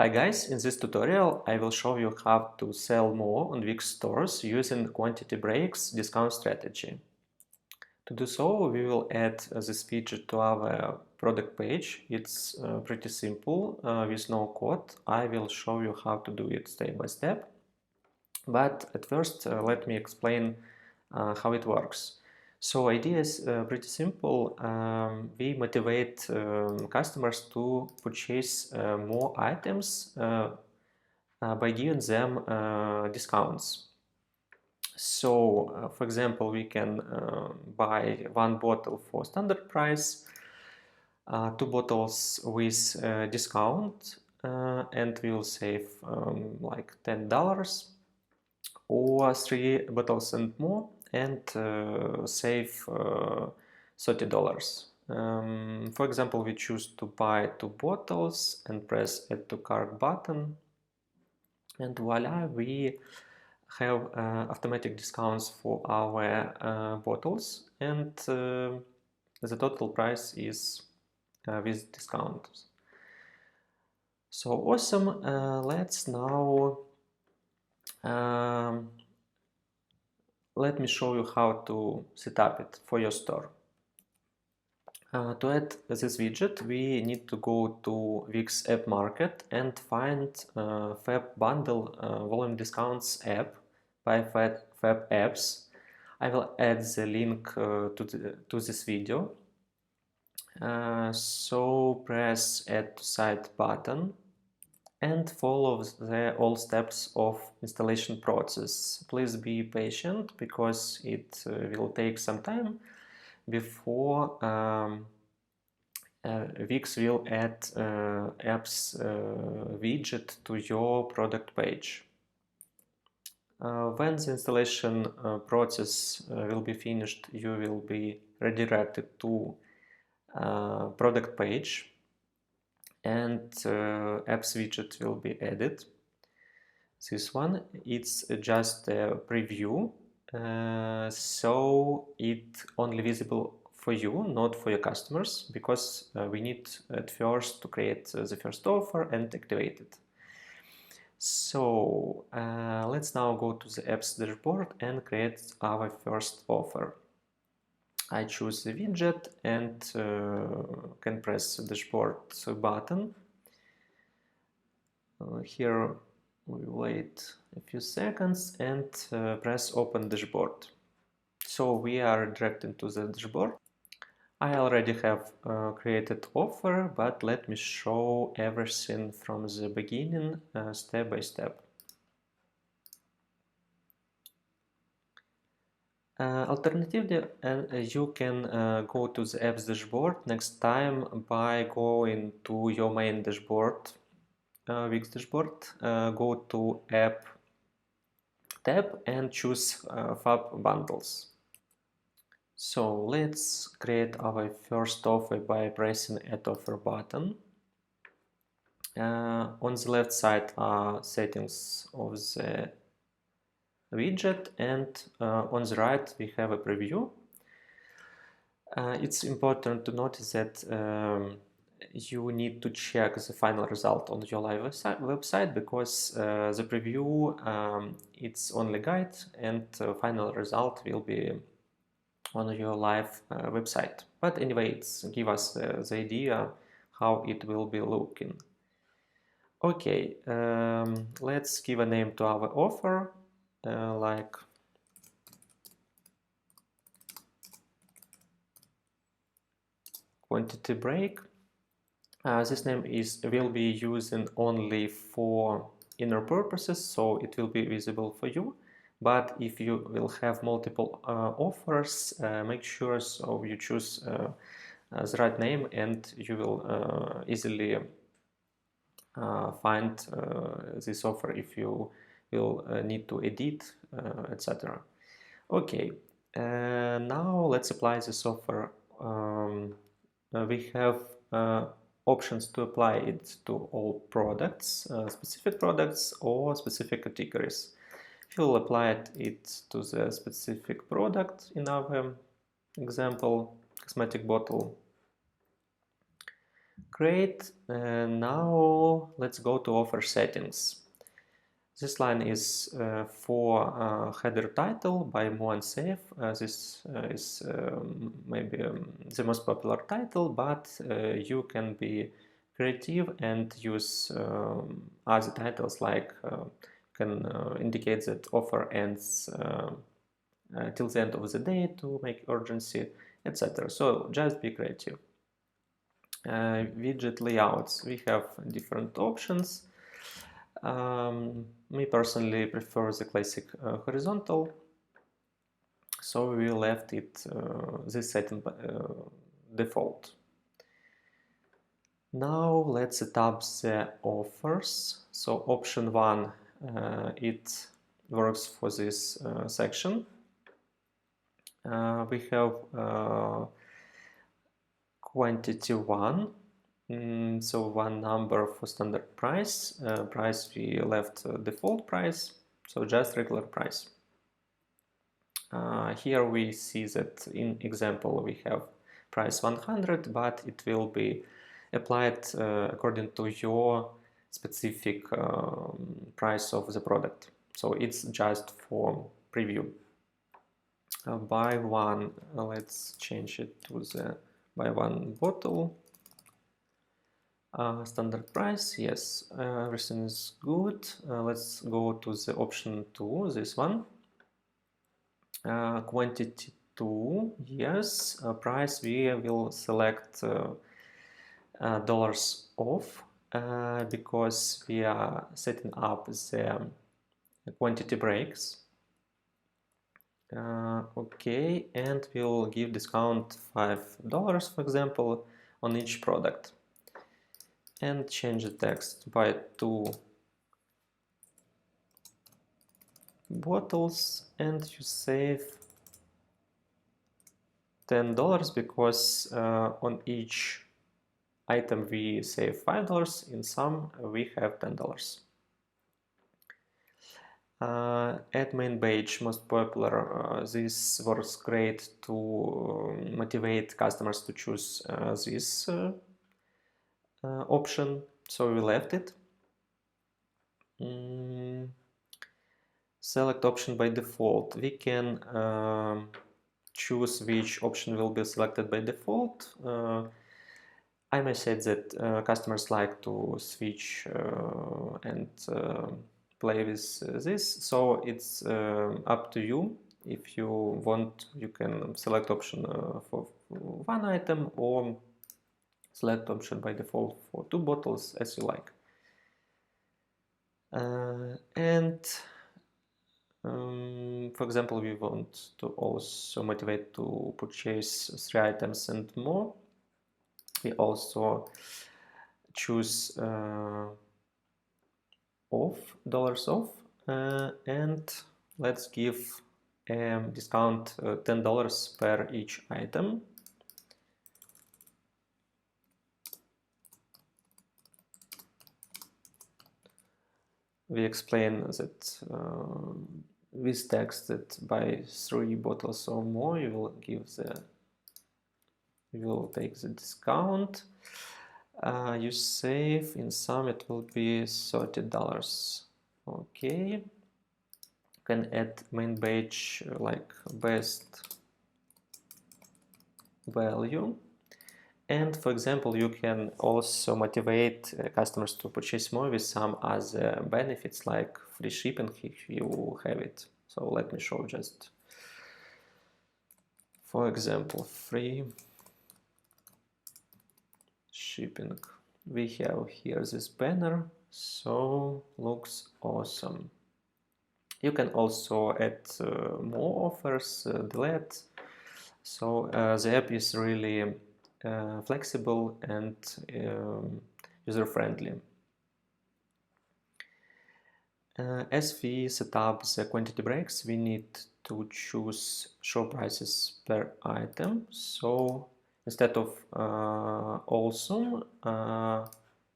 Hi guys, in this tutorial I will show you how to sell more on Wix stores using quantity breaks discount strategy. To do so, we will add this feature to our product page. It's pretty simple with no code. I will show you how to do it step by step. But at first, let me explain how it works. So idea is pretty simple. We motivate customers to purchase more items by giving them discounts. So, for example, we can buy one bottle for standard price, two bottles with discount, and we will save like $10, or three bottles and more and save $30. For example, we choose to buy two bottles and press add to cart button, and voila, we have automatic discounts for our bottles, and the total price is with discounts. So awesome. Let's now let me show you how to set up it for your store. To add this widget, we need to go to Wix App Market and find Fab Bundle Volume Discounts app by Fab Apps. I will add the link to this video. So press Add to Site button and follow all steps of installation process. Please be patient because it will take some time before Wix will add apps widget to your product page. When the installation process will be finished, you will be redirected to product page, and apps widget will be added. This one, it's just a preview, so it's only visible for you, not for your customers, because we need at first to create the first offer and activate it. So let's now go to the apps dashboard and create our first offer. I choose the widget and can press the dashboard button. Here we wait a few seconds and press open dashboard. So we are directed to the dashboard. I already have created offer, but let me show everything from the beginning step by step. Alternatively, you can go to the apps dashboard next time by going to your main dashboard, Wix dashboard, go to app tab and choose Fab bundles. So let's create our first offer by pressing add offer button. On the left side are settings of the widget, and on the right we have a preview. It's important to notice that you need to check the final result on your live website, because the preview it's only guide, and final result will be on your live website. But anyway, it's give us the idea how it will be looking. Okay, let's give a name to our offer, like quantity break. This name will be using only for inner purposes, so it will be visible for you. But if you will have multiple offers, make sure so you choose the right name, and you will easily find this offer if you will need to edit, etc. Okay, now let's apply this offer. We have options to apply it to all products, specific products or specific categories. If you'll apply it to the specific product, in our example, cosmetic bottle, Great. Now let's go to offer settings. This line is for header title by Mo and Saif. This is maybe the most popular title, but you can be creative and use other titles like can indicate that offer ends till the end of the day to make urgency, etc. So just be creative. Widget layouts, we have different options. Me personally prefer the classic horizontal, so we left it this setting default. Now let's set up the offers. So option 1, it works for this section. We have quantity 1, so one number for standard price. Price we left default price, so just regular price. Here we see that in example we have price 100, but it will be applied according to your specific price of the product. So it's just for preview. Buy one, let's change it to the buy one bottle. Standard price, yes, everything is good. Let's go to the option 2, this one. Quantity 2, yes. Price we will select dollars off because we are setting up the quantity breaks. Okay, and we'll give discount $5, for example, on each product. And change the text by 2 bottles, and you save $10 because on each item we save $5, in sum we have $10. Add main page, most popular. This works great to motivate customers to choose this option, so we left it. Select option by default. We can choose which option will be selected by default. I may say that customers like to switch and play with this, so it's up to you. If you want, you can select option for one item or select option by default for 2 bottles, as you like. For example, we want to also motivate to purchase 3 items and more. We also choose dollars off, and let's give discount $10 per each item. We explain that with text that by 3 bottles or more you will take the discount. You save, in sum it will be $30. Okay, you can add main page like best value, and for example you can also motivate customers to purchase more with some other benefits like free shipping if you have it. So let me show just, for example, free shipping. We have here this banner, so looks awesome. You can also add more offers, delete. So the app is really flexible and user-friendly. As we set up the quantity breaks, we need to choose show prices per item. So instead of also,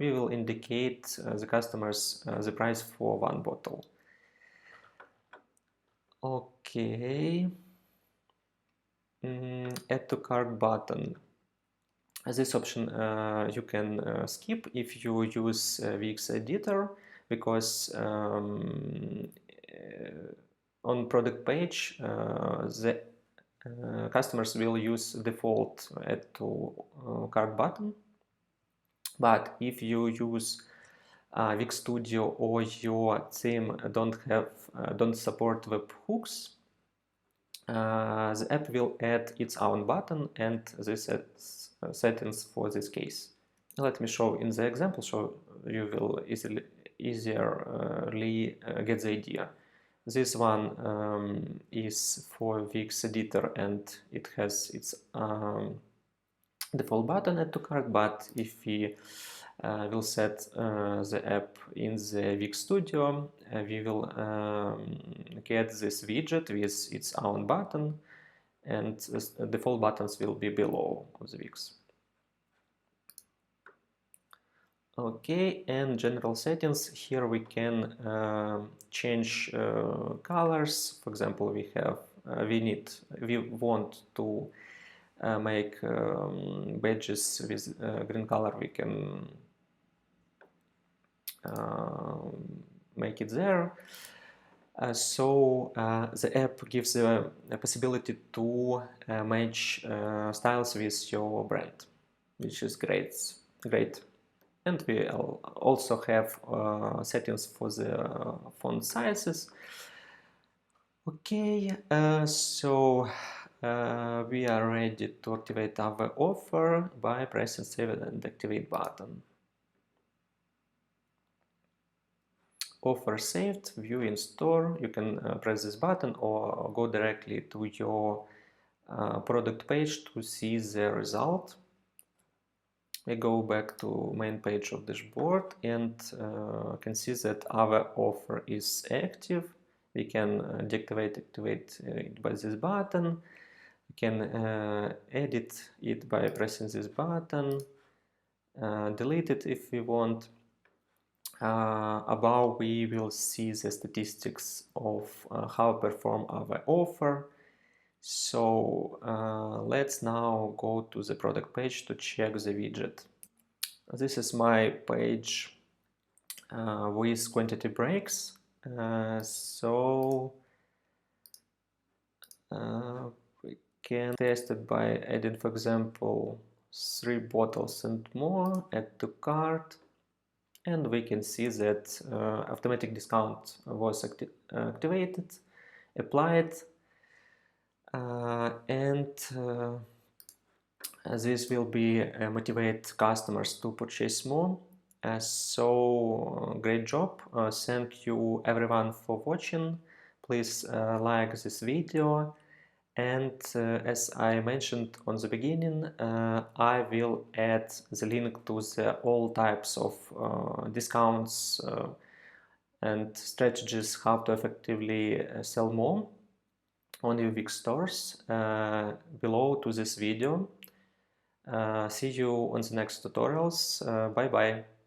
we will indicate the customers the price for one bottle. Okay. Add to cart button. This option you can skip if you use Wix editor, because on product page the customers will use default add to cart button. But if you use Wix Studio or your theme don't support webhooks, the app will add its own button, and this settings for this case. Let me show in the example, so you will easily get the idea. This one is for Wix editor, and it has its default button add to cart. But if we will set the app in the Wix Studio, we will get this widget with its own button, and default buttons will be below the Wix. Okay, and general settings. Here we can change colors. For example, we want to make badges with green color. We can make it there. So the app gives a possibility to match styles with your brand, which is great. And we also have settings for the font sizes. Okay, so we are ready to activate our offer by pressing Save and Activate button. Offer saved, view in store. You can press this button or go directly to your product page to see the result. We go back to main page of dashboard and can see that our offer is active. We can activate it by this button. We can edit it by pressing this button, delete it if we want. Above we will see the statistics of how perform our offer. So let's now go to the product page to check the widget. This is my page with quantity breaks. So we can test it by adding, for example, 3 bottles and more, add to cart, and we can see that automatic discount was activated, applied, and this will be motivate customers to purchase more. So great job. Thank you everyone for watching. Please like this video, and as I mentioned on the beginning, I will add the link to all types of discounts and strategies how to effectively sell more on your Wix stores below to this video. See you on the next tutorials. Bye bye.